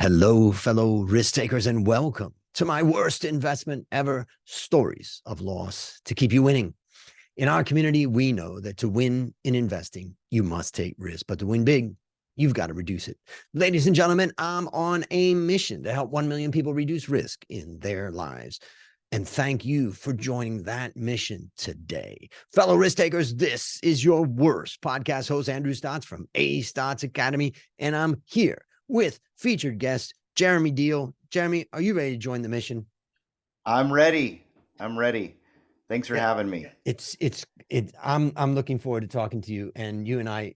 Hello, fellow risk takers, and welcome to my worst investment ever stories of loss to keep you winning. In our community, we know that to win in investing, you must take risk, but to win big, you've got to reduce it. Ladies and gentlemen, I'm on a mission to help 1 million people reduce risk in their lives. And thank you for joining that mission today. Fellow risk takers, this is your worst podcast host, Andrew Stotts from A Stotts Academy. And I'm here with featured guest Jeremy Deal. Jeremy, are you ready to join the mission? I'm ready. I'm ready. Thanks for Yeah, having me. I'm looking forward to talking to you. And you and I,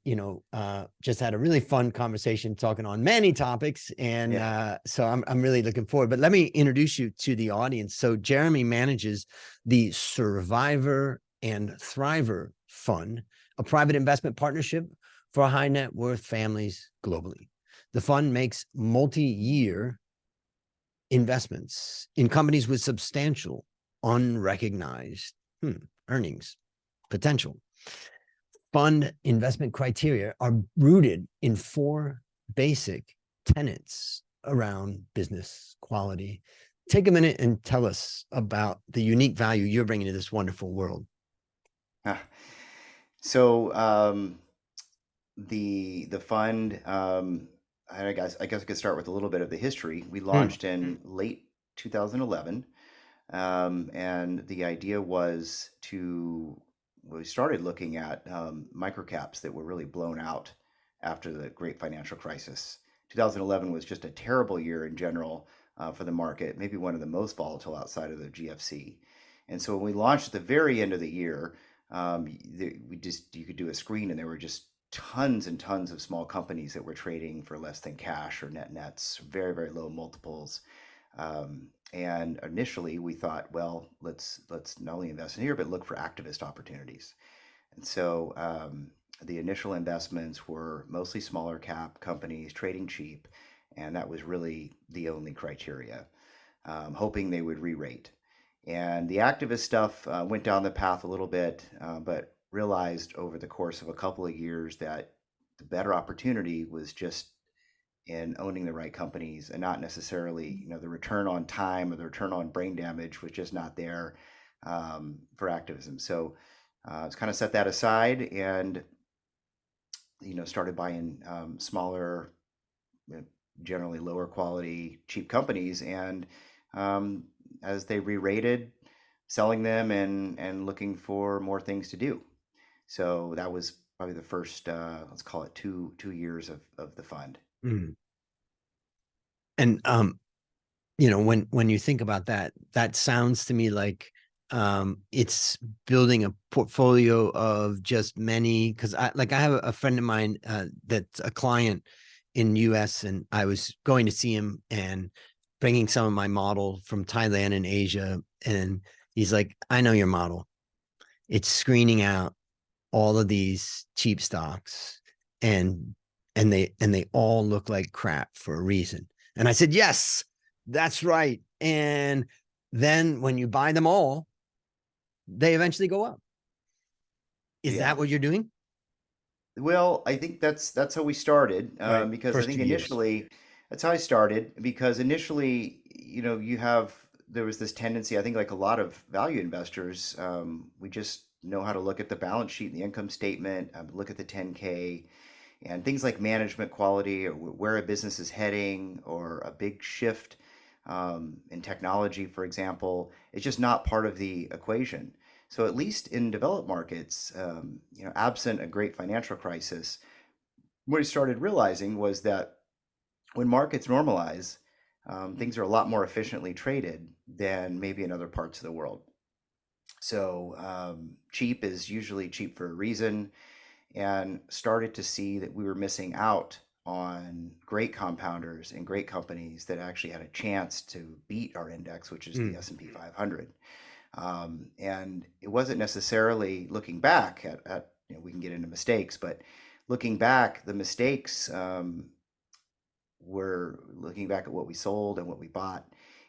just had a really fun conversation talking on many topics. And Yeah. so I'm really looking forward. But let me introduce you to the audience. So Jeremy manages the Survivor and Thriver Fund, a private investment partnership for high net worth families globally. The fund makes multi-year investments in companies with substantial unrecognized earnings potential. Fund investment criteria are rooted in four basic tenets around business quality. Take a minute and tell us about the unique value you're bringing to this wonderful world. Ah. So the fund, I guess I could start with a little bit of the history. We launched in late 2011, and the idea was we started looking at microcaps that were really blown out after the great financial crisis. 2011 was just a terrible year in general for the market, maybe one of the most volatile outside of the GFC. And so when we launched at the very end of the year, you could do a screen and there were just tons and tons of small companies that were trading for less than cash or nets, very, very low multiples. And initially we thought, well, let's not only invest in here, but look for activist opportunities. And so the initial investments were mostly smaller cap companies trading cheap, and that was really the only criteria, hoping they would re-rate. And the activist stuff went down the path a little bit, but realized over the course of a couple of years that the better opportunity was just in owning the right companies and not necessarily, the return on time or the return on brain damage was just not there for activism. So it's kind of set that aside and, started buying smaller, generally lower quality, cheap companies. And as they re-rated, selling them and looking for more things to do. So that was probably the first, let's call it two years of the fund. Mm. And when you think about that, that sounds to me like it's building a portfolio of just many. Because I have a friend of mine that's a client in US, and I was going to see him and bringing some of my model from Thailand and Asia, and he's like, I know your model. It's screening out all of these cheap stocks, and they all look like crap for a reason. And I said, yes, that's right. And then when you buy them all, they eventually go up. Is that Yeah. what you're doing? Well, I think that's how we started, Right. because I First think 2 years. initially that's how I started because initially, there was this tendency, I think like a lot of value investors, we just know how to look at the balance sheet and the income statement, look at the 10K and things like management quality or where a business is heading or a big shift in technology, for example, it's just not part of the equation. So at least in developed markets, absent a great financial crisis, what we started realizing was that when markets normalize, things are a lot more efficiently traded than maybe in other parts of the world. So cheap is usually cheap for a reason, and started to see that we were missing out on great compounders and great companies that actually had a chance to beat our index, which is the Mm. S&P 500. And it wasn't necessarily looking back at we can get into mistakes, but looking back, the mistakes were looking back at what we sold and what we bought.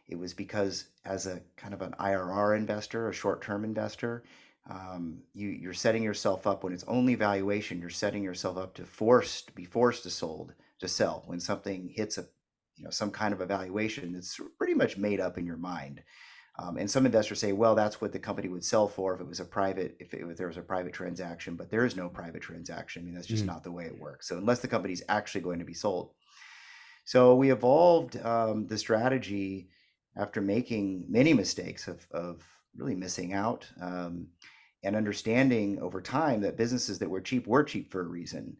It was because as a kind of an IRR investor, a short-term investor, you're setting yourself up when it's only valuation. You're setting yourself up to be forced to sell when something hits some kind of evaluation that's pretty much made up in your mind. And some investors say, well, that's what the company would sell for if it was a private, if there was a private transaction, but there is no private transaction. I mean, that's just Mm, not the way it works. So unless the company's actually going to be sold. So we evolved the strategy after making many mistakes of really missing out, and understanding over time that businesses that were cheap for a reason.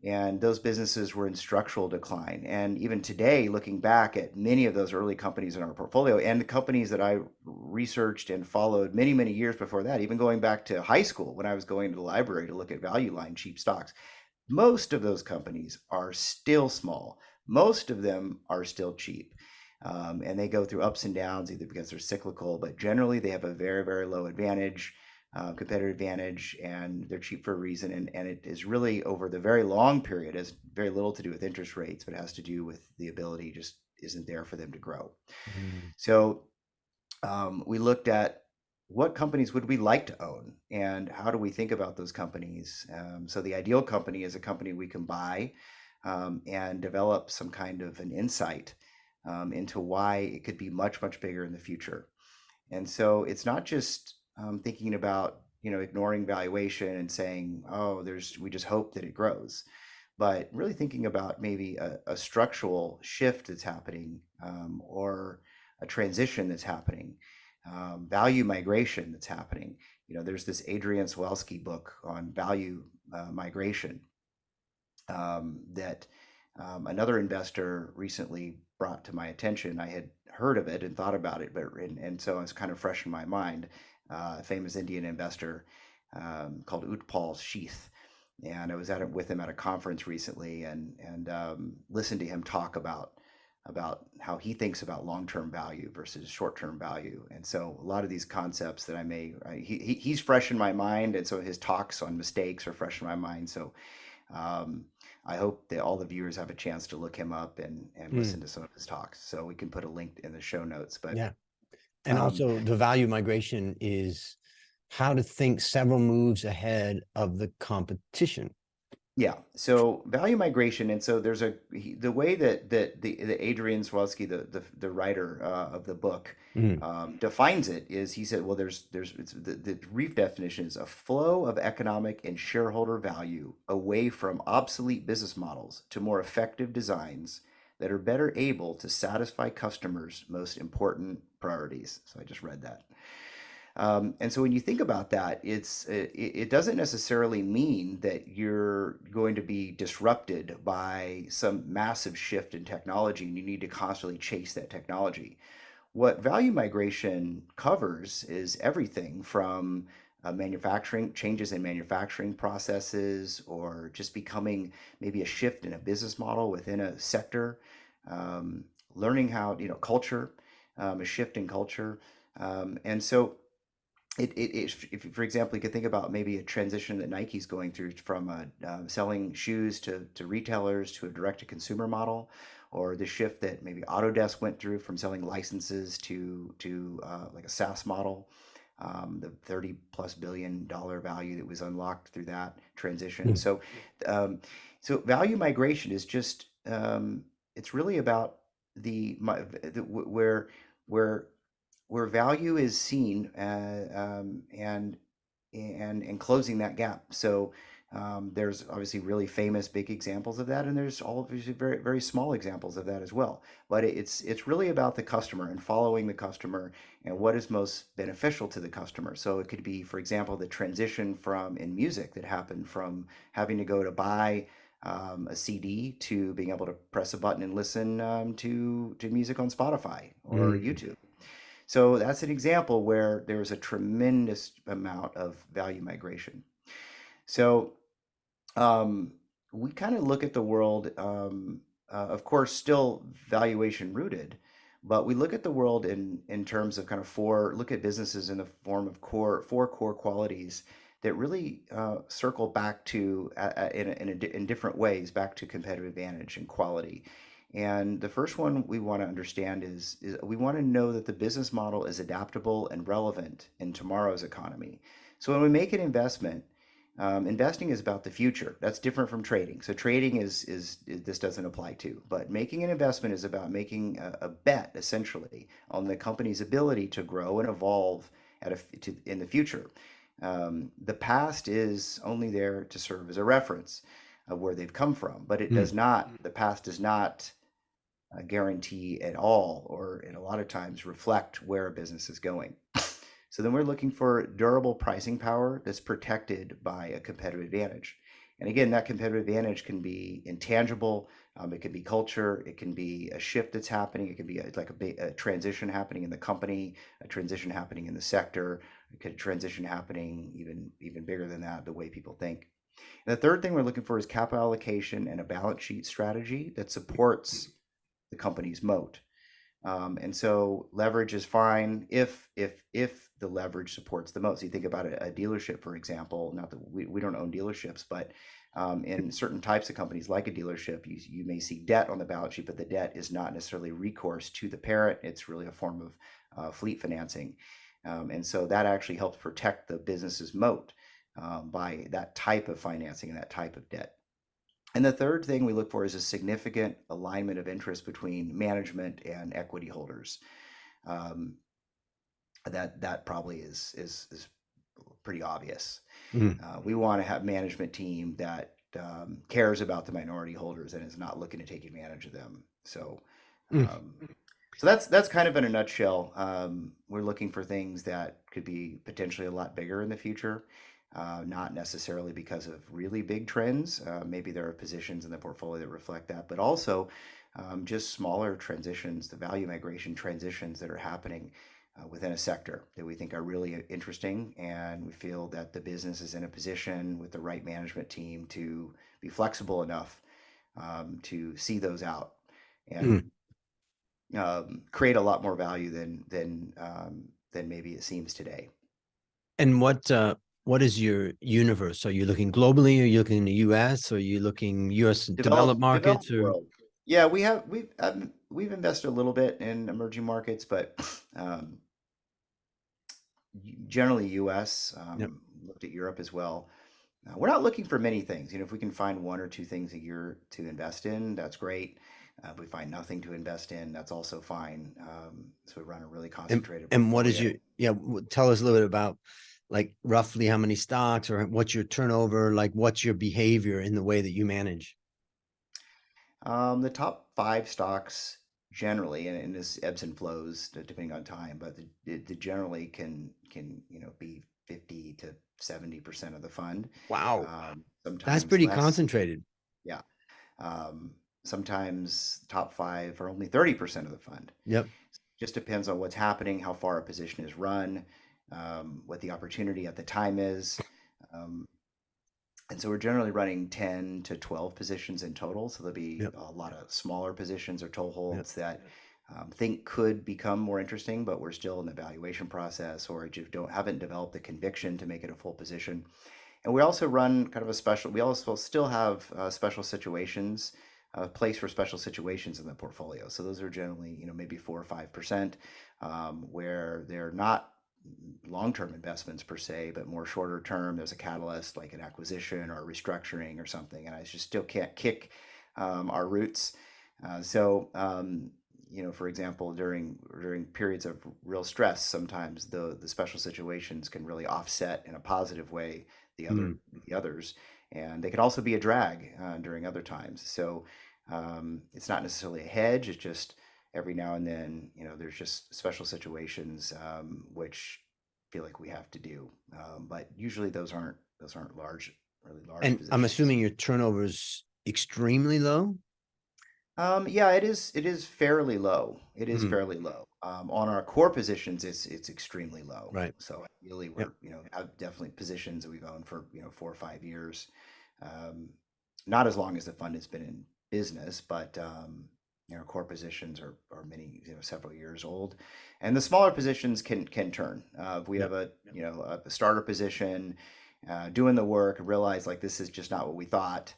And those businesses were in structural decline. And even today, looking back at many of those early companies in our portfolio and the companies that I researched and followed many, many years before that, even going back to high school when I was going to the library to look at value line cheap stocks, most of those companies are still small. Most of them are still cheap. And they go through ups and downs either because they're cyclical, but generally they have a very, very low advantage, competitive advantage, and they're cheap for a reason. And it is really over the very long period, has very little to do with interest rates, but it has to do with the ability just isn't there for them to grow. mm, So we looked at what companies would we like to own and how do we think about those companies. So the ideal company is a company we can buy and develop some kind of an insight into why it could be much, much bigger in the future. And so it's not just thinking about ignoring valuation and saying, oh, we just hope that it grows, but really thinking about maybe a structural shift that's happening, or a transition that's happening, value migration that's happening. There's this Adrian Swelsky book on value migration that another investor recently brought to my attention. I had heard of it and thought about it, and so it's kind of fresh in my mind. A famous Indian investor called Utpal Sheath, and I was with him at a conference recently, and listened to him talk about how he thinks about long-term value versus short-term value. And so a lot of these concepts that he's fresh in my mind, and so his talks on mistakes are fresh in my mind. So um, I hope that all the viewers have a chance to look him up and listen mm. to some of his talks. So we can put a link in the show notes. But Yeah. And um, also, the value migration is how to think several moves ahead of the competition. yeah, so value migration, and so the way that the Adrian Swelsky, the writer of the book, Mm, defines it is he said, well, the brief definition is a flow of economic and shareholder value away from obsolete business models to more effective designs that are better able to satisfy customers' most important priorities. So I just read that. And so when you think about that, it doesn't necessarily mean that you're going to be disrupted by some massive shift in technology and you need to constantly chase that technology. What value migration covers is everything from manufacturing changes in manufacturing processes, or just becoming maybe a shift in a business model within a sector, um, learning how, culture, a shift in culture. And so if, for example, you could think about maybe a transition that Nike's going through from selling shoes to retailers to a direct-to-consumer model, or the shift that maybe Autodesk went through from selling licenses to like a SaaS model, the 30 plus billion-dollar value that was unlocked through that transition. mm, Um, so value migration is just it's really about where where value is seen, and closing that gap. So there's obviously really famous big examples of that, and there's all obviously very very small examples of that as well. But it's really about the customer and following the customer and what is most beneficial to the customer. So it could be, for example, the transition from in music that happened from having to go to buy a CD to being able to press a button and listen to music on Spotify or mm. YouTube. So that's an example where there was a tremendous amount of value migration. So um, we kind of look at the world, of course, still valuation rooted, but we look at the world in terms of kind of look at businesses in the form of four core qualities that really circle back to in different ways back to competitive advantage and quality. And the first one we want to understand is we want to know that the business model is adaptable and relevant in tomorrow's economy. So when we make an investment, Investing is about the future. That's different from trading. So trading this doesn't apply to. But making an investment is about making a bet essentially on the company's ability to grow and evolve in the future. The past is only there to serve as a reference of where they've come from, but it Mm, does not. The past does not guarantee at all, or in a lot of times reflect where a business is going. So then we're looking for durable pricing power that's protected by a competitive advantage. And again, that competitive advantage can be intangible. It can be culture. It can be a shift that's happening. It can be a transition happening in the company, a transition happening in the sector. It could transition happening even bigger than that, the way people think. And the third thing we're looking for is capital allocation and a balance sheet strategy that supports the company's moat. And so leverage is fine if the leverage supports the moat. So you think about a dealership, for example. Not that we don't own dealerships, but in certain types of companies like a dealership, you may see debt on the balance sheet, but the debt is not necessarily recourse to the parent. It's really a form of fleet financing, and so that actually helps protect the business's moat by that type of financing and that type of debt. And the third thing we look for is a significant alignment of interest between management and equity holders. Um, that probably is pretty obvious. mm, We want to have management team that cares about the minority holders and is not looking to take advantage of them. mm. Um, so that's kind of in a nutshell. We're looking for things that could be potentially a lot bigger in the future, not necessarily because of really big trends. Maybe there are positions in the portfolio that reflect that, but also just smaller transitions, the value migration transitions that are happening within a sector that we think are really interesting. And we feel that the business is in a position with the right management team to be flexible enough to see those out Mm. and create a lot more value than maybe it seems today. And what is your universe? Are you looking globally? Are you looking in the US? Are you looking US developed markets Developed or world. Yeah, we've invested a little bit in emerging markets, but um, generally U.S. yep. Looked at Europe as well. We're not looking for many things. If we can find one or two things a year to invest in, that's great. If we find nothing to invest in, that's also fine. So we run a really concentrated And what is portfolio. your tell us a little bit about like roughly how many stocks or what's your turnover, like what's your behavior in the way that you manage? The top five stocks generally, and this ebbs and flows depending on time, but the generally can be 50 to 70% of the fund. Wow. That's Sometimes pretty less. concentrated. Yeah. Um, Sometimes top five are only 30% of the fund. Yep. Just depends on what's happening, how far a position is run, what the opportunity at the time is. Um, and so we're generally running 10 to 12 positions in total. So there'll be Yep. a lot of smaller positions or Yep. toeholds that think could become more interesting, but we're still in the evaluation process or just haven't developed the conviction to make it a full position. And we also run kind of a special, we also still have special situations, a place for special situations in the portfolio. So those are generally, maybe 4 or 5%, where they're not long-term investments per se, but more shorter term. There's a catalyst like an acquisition or a restructuring or something, and I just still can't kick our roots. For example, during periods of real stress, sometimes the special situations can really offset in a positive way the Mm. other the others, and they can also be a drag during other times. So it's not necessarily a hedge. It's just every now and then, there's just special situations which feel like we have to do. But usually those aren't really large And I'm positions. assuming your turnover is extremely low. Yeah, it is fairly low. It is Mm. fairly low. On our core positions, it's extremely low. Right. So ideally, Yep. have definitely positions that we've owned for 4 or 5 years. Um, Not as long as the fund has been in business, but core positions are many several years old, and the smaller positions can turn. If we have Yep. a starter position, doing the work, and realize like this is just not what we thought.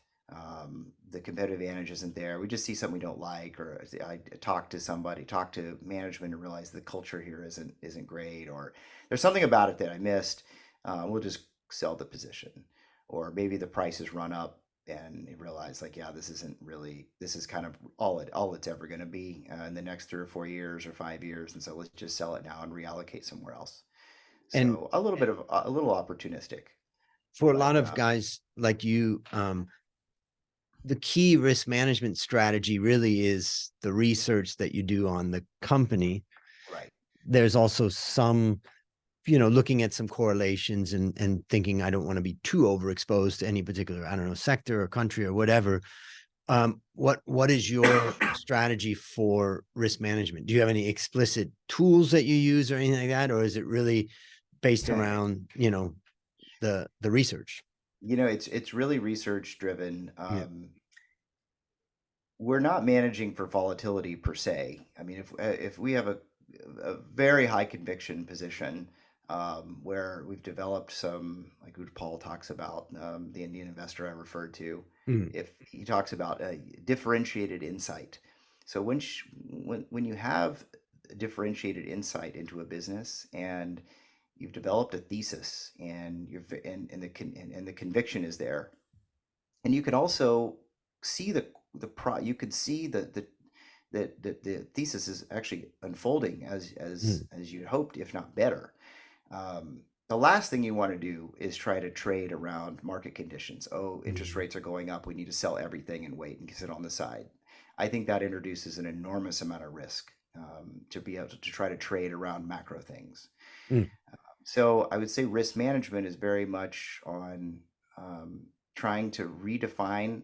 The competitive advantage isn't there. We just see something we don't like, or I talk to management, and realize the culture here isn't great, or there's something about it that I missed. We'll just sell the position. or maybe the prices run up and you realize like, yeah, this isn't really, this is kind of all it's ever going to be in the next 3 or 4 years or 5 years, and so let's just sell it now and reallocate somewhere else. And So a little bit of a little opportunistic, for a lot but of guys like you, the key risk management strategy really is the research that you do on the company. right. There's also some, looking at some correlations and thinking I don't want to be too overexposed to any particular, I don't know, sector or country or whatever. What is your strategy for risk management? Do you have any explicit tools that you use or anything like that, or is it really based around the research? It's really research driven. Yeah. We're not managing for volatility per se. I mean, if we have a very high conviction position where we've developed some, like what Paul talks about, the Indian investor I referred to, Mm, if he talks about a differentiated insight. So when you have differentiated insight into a business and you've developed a thesis and and the conviction is there, and you can also see you could see the thesis is actually unfolding mm, as you'd hoped, if not better. The last thing you want to do is try to trade around market conditions. Oh, interest mm, rates are going up, we need to sell everything and wait and sit on the side. I think that introduces an enormous amount of risk, to be able to try to trade around macro things. mm, So I would say risk management is very much on trying to redefine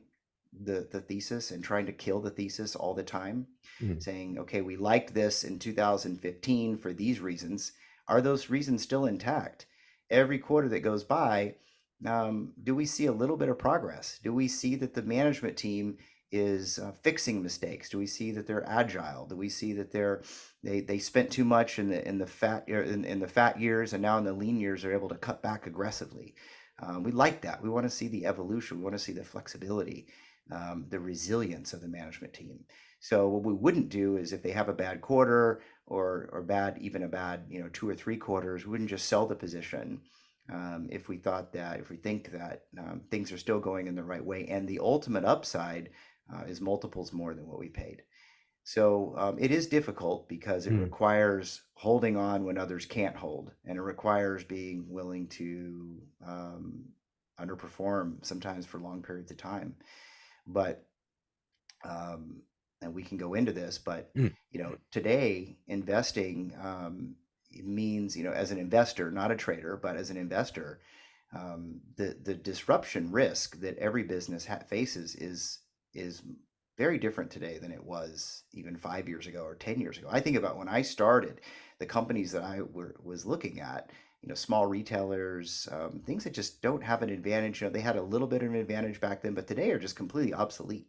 the thesis and trying to kill the thesis all the time, mm, saying, okay, we liked this in 2015 for these reasons. Are those reasons still intact? Every quarter that goes by, do we see a little bit of progress? Do we see that the management team is fixing mistakes? Do we see that they're agile? Do we see that they spent too much in the fat years, and now in the lean years they're able to cut back aggressively? We like that. We want to see the evolution. We want to see the flexibility, the resilience of the management team. So what we wouldn't do is if they have a bad quarter or even a bad 2 or 3 quarters, we wouldn't just sell the position. If we think that things are still going in the right way, and the ultimate upside is multiples more than what we paid. So it is difficult because it mm, requires holding on when others can't hold, and it requires being willing to underperform sometimes for long periods of time. But um, and we can go into this, but mm, today investing means, as an investor, not a trader, but as an investor, the disruption risk that every business faces is very different today than it was even 5 years ago or 10 years ago. I think about when I started, the companies that was looking at, small retailers, things that just don't have an advantage. They had a little bit of an advantage back then, but today are just completely obsolete.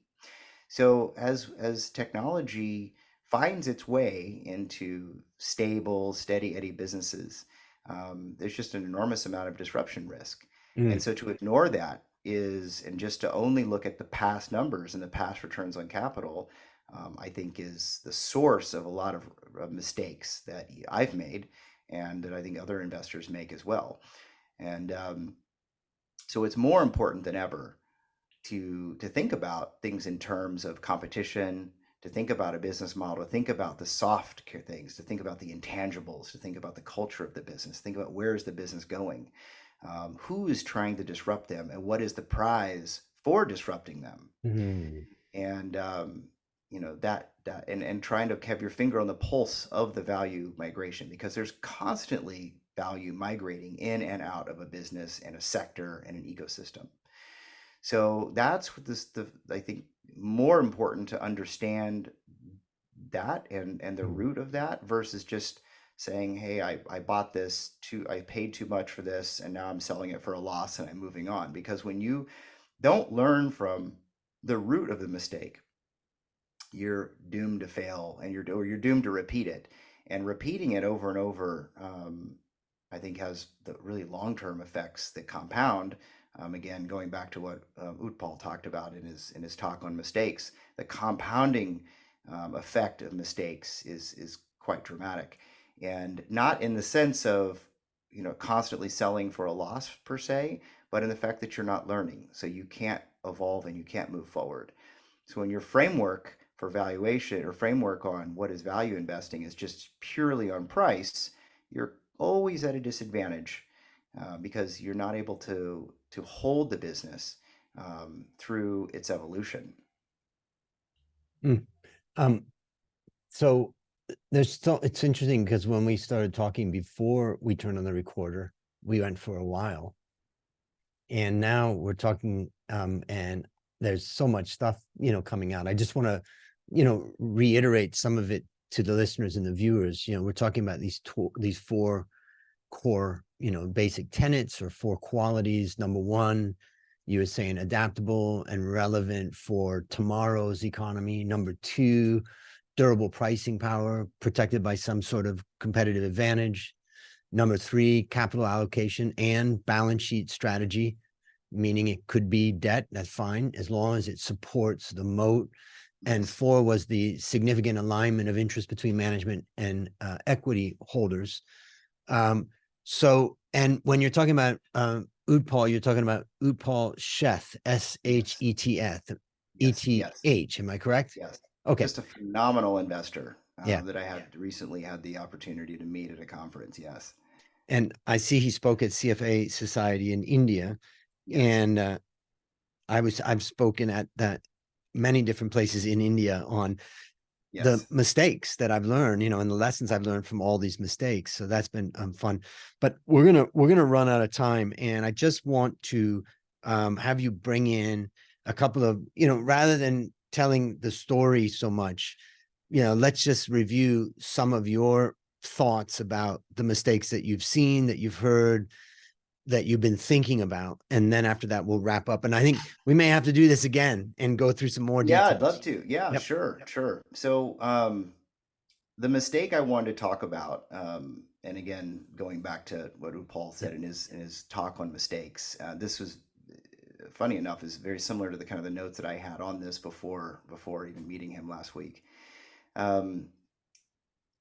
So as technology finds its way into stable, steady Eddie businesses, there's just an enormous amount of disruption risk. And mm, so to ignore that and just to only look at the past numbers and the past returns on capital, I think is the source of a lot of mistakes that I've made and that I think other investors make as well. And so it's more important than ever to think about things in terms of competition, to think about a business model, to think about the soft things, to think about the intangibles, to think about the culture of the business, think about where is the business going, who is trying to disrupt them, and what is the prize for disrupting them, mm, and and trying to have your finger on the pulse of the value migration, because there's constantly value migrating in and out of a business and a sector and an ecosystem. So that's what I think more important to understand that and the mm, root of that versus just saying, hey, I bought this I paid too much for this and now I'm selling it for a loss and I'm moving on. Because when you don't learn from the root of the mistake, you're doomed to fail, or you're doomed to repeat it. And repeating it over and over, I think, has the really long-term effects that compound. Again, going back to what Utpal talked about in his talk on mistakes, the compounding effect of mistakes is quite dramatic, and not in the sense of constantly selling for a loss per se, but in the fact that you're not learning. So you can't evolve and you can't move forward. So when your framework for valuation or framework on what is value investing is just purely on price, you're always at a disadvantage because you're not able to hold the business through its evolution. Mm. Um, so there's still, it's interesting because when we started talking before we turned on the recorder, we went for a while. And now we're talking, and there's so much stuff, coming out. I just want to, reiterate some of it to the listeners and the viewers. We're talking about these four core, basic tenets or four qualities. Number one, you were saying adaptable and relevant for tomorrow's economy. Number two, durable pricing power, protected by some sort of competitive advantage. Number three, capital allocation and balance sheet strategy, meaning it could be debt, that's fine, as long as it supports the moat. And Yes. four was the significant alignment of interest between management and equity holders. And when you're talking about Utpal, you're talking about Utpal Sheth, Yes. Sheth, Yes. Yes. ETH. Am I correct? Yes. Okay. Just a phenomenal investor Yeah. that I had recently had the opportunity to meet at a conference. Yes. And I see he spoke at CFA Society in India. Yes. And I've spoken at that many different places in India on the Yes. mistakes that I've learned, and the lessons I've learned from all these mistakes. So that's been fun. But we're gonna run out of time, and I just want to have you bring in a couple of, rather than telling the story so much, let's just review some of your thoughts about the mistakes that you've seen, that you've heard, that you've been thinking about, and then after that we'll wrap up. And I think we may have to do this again and go through some more Yeah, I'd love details. to. Yeah, Yep. sure, sure. So, the mistake I wanted to talk about, and again, going back to what Upal said in his talk on mistakes, this was funny enough is very similar to the kind of the notes that I had on this before even meeting him last week. Um,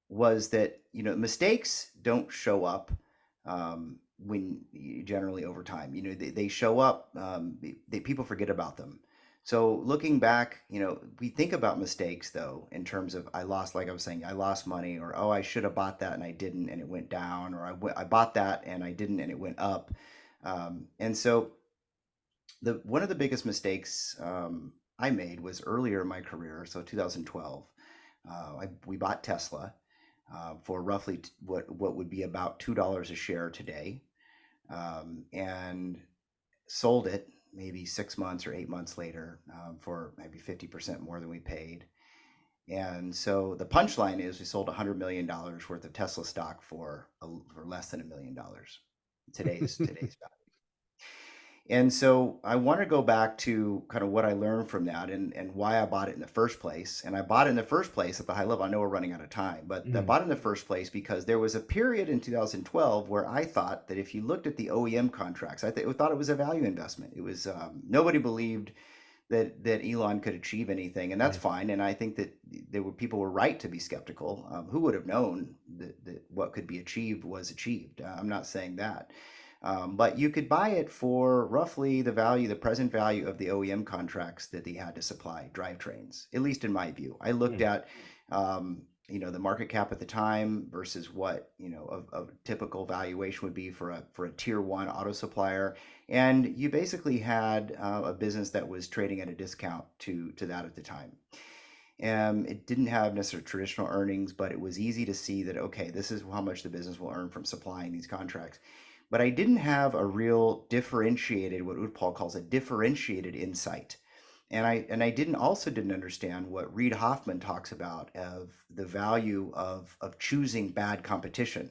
was that mistakes don't show up when generally over time. They show up. People forget about them. So looking back, we think about mistakes though in terms of I lost, like I was saying, I lost money, or oh, I should have bought that and I didn't and it went down, or I bought that and I didn't and it went up. And so the one of the biggest mistakes I made was earlier in my career, so 2012. We bought Tesla for roughly what would be about $2 a share today, and sold it maybe 6 months or 8 months later for maybe 50% more than we paid. And so the punchline is we sold $100 million worth of Tesla stock for less than $1 million. Today's value. And so I want to go back to kind of what I learned from that and why I bought it in the first place. And I bought it in the first place at the high level. I know we're running out of time, but I Mm, bought it in the first place because there was a period in 2012 where I thought that if you looked at the OEM contracts, thought it was a value investment. It was nobody believed that Elon could achieve anything, and that's right. fine. And I think that people were right to be skeptical. Who would have known that what could be achieved was achieved? I'm not saying that, but you could buy it for roughly the present value of the OEM contracts that they had to supply drivetrains. At least in my view, I looked Mm, at the market cap at the time versus what a typical valuation would be for a tier one auto supplier, and you basically had a business that was trading at a discount to that at the time. It didn't have necessarily traditional earnings, but it was easy to see that, okay, this is how much the business will earn from supplying these contracts. But I didn't have a real differentiated, what Utpal calls a differentiated insight. And I didn't understand what Reid Hoffman talks about of the value of choosing bad competition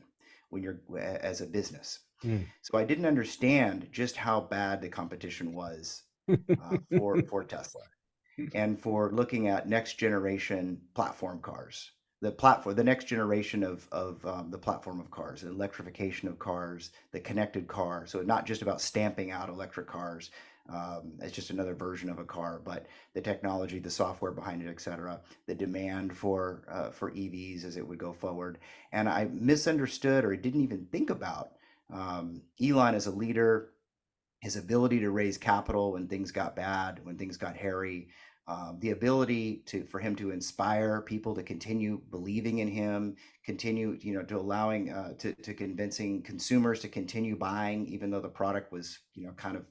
when you're as a business. mm. So I didn't understand just how bad the competition was for Tesla and for looking at next generation platform cars, the next generation of the platform of cars, the electrification of cars, the connected car. So not just about stamping out electric cars as just another version of a car, but the technology, the software behind it, et cetera, the demand for EVs as it would go forward. And I misunderstood or didn't even think about Elon as a leader his ability to raise capital when things got bad, when things got hairy, the ability for him to inspire people to continue believing in him, continue, to allowing to convincing consumers to continue buying, even though the product was, kind of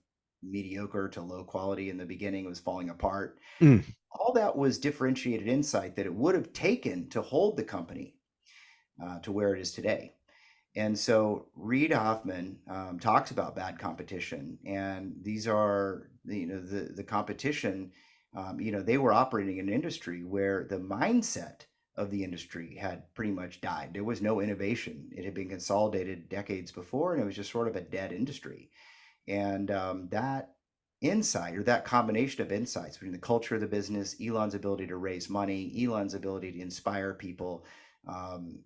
mediocre to low quality in the beginning, it was falling apart. Mm. All that was differentiated insight that it would have taken to hold the company to where it is today. And so Reid Hoffman talks about bad competition, and these are the competition. They were operating in an industry where the mindset of the industry had pretty much died. There was no innovation. It had been consolidated decades before, and it was just sort of a dead industry. And that insight, or that combination of insights between the culture of the business, Elon's ability to raise money, Elon's ability to inspire people, um,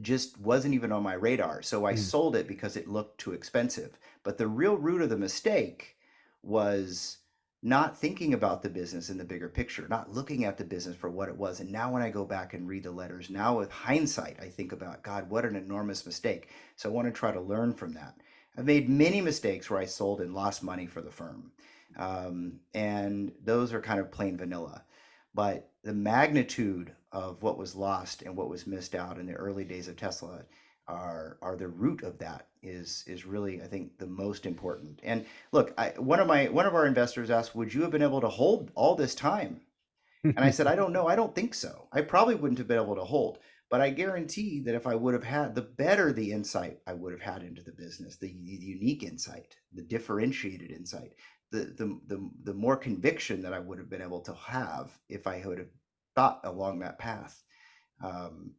just wasn't even on my radar. So I Mm. sold it because it looked too expensive. But the real root of the mistake was not thinking about the business in the bigger picture, not looking at the business for what it was. And now when I go back and read the letters, now with hindsight, I think about, God, what an enormous mistake. So I want to try to learn from that. I've made many mistakes where I sold and lost money for the firm. And those are kind of plain vanilla. But the magnitude of what was lost and what was missed out in the early days of Tesla are the root of that is really, I think, the most important. And look, one of our investors asked, would you have been able to hold all this time? And I said, I don't know. I don't think so. I probably wouldn't have been able to hold. But I guarantee that if I would have had, the better the insight I would have had into the business, the unique insight, the differentiated insight, the more conviction that I would have been able to have if I would have thought along that path, um,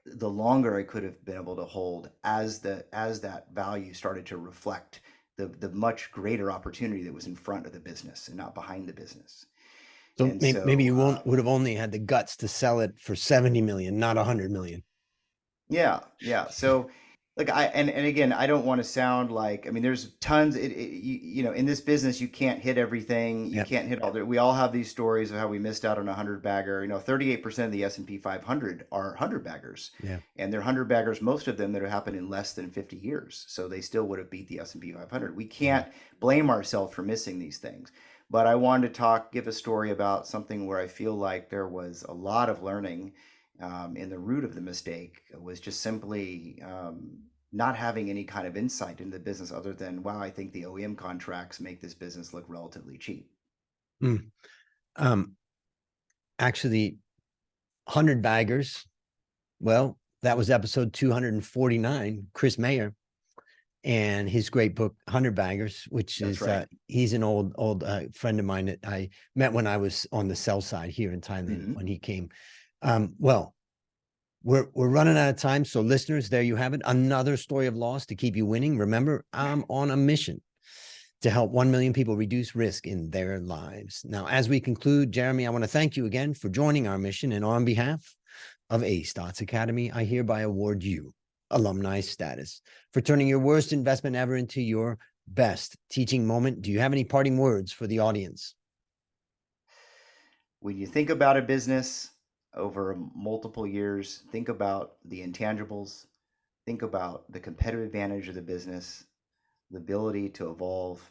the longer I could have been able to hold as that value started to reflect the much greater opportunity that was in front of the business and not behind the business. So And maybe so you won't would have only had the guts to sell it for 70 million, not 100 million. Yeah, yeah. So, like and again, I don't want to sound like, I mean, there's tons. In this business, you can't hit everything. You Yeah. can't hit all. We all have these stories of how we missed out on a hundred bagger. 38% of the S&P 500 are hundred baggers, Yeah. and they're hundred baggers. Most of them that have happened in less than 50 years. So they still would have beat the S&P 500. We Mm. can't blame ourselves for missing these things. But I wanted to give a story about something where I feel like there was a lot of learning, and the root of the mistake was just simply not having any kind of insight into the business other than, wow, I think the OEM contracts make this business look relatively cheap. Mm. Um, Actually, 100 baggers. Well, that was episode 249, Chris Mayer and his great book, 100 Baggers, which That's is, right. he's an old friend of mine that I met when I was on the sell side here in Thailand Hmm. when he came. Well, we're running out of time. So listeners, there you have it. Another story of loss to keep you winning. Remember, I'm on a mission to help 1 million people reduce risk in their lives. Now, as we conclude, Jeremy, I want to thank you again for joining our mission. And on behalf of A Stotts Academy, I hereby award you alumni status for turning your worst investment ever into your best teaching moment. Do you have any parting words for the audience? When you think about a business over multiple years, think about the intangibles, think about the competitive advantage of the business, the ability to evolve,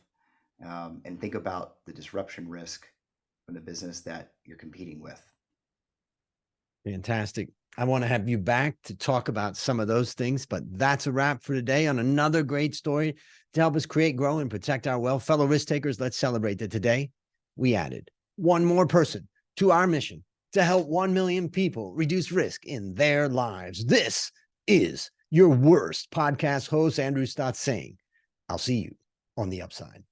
and think about the disruption risk from the business that you're competing with. Fantastic. I want to have you back to talk about some of those things, but that's a wrap for today on another great story to help us create, grow, and protect our wealth. Fellow risk takers, let's celebrate that today we added one more person to our mission to help 1 million people reduce risk in their lives. This is your worst podcast host, Andrew Stott, saying, I'll see you on the upside.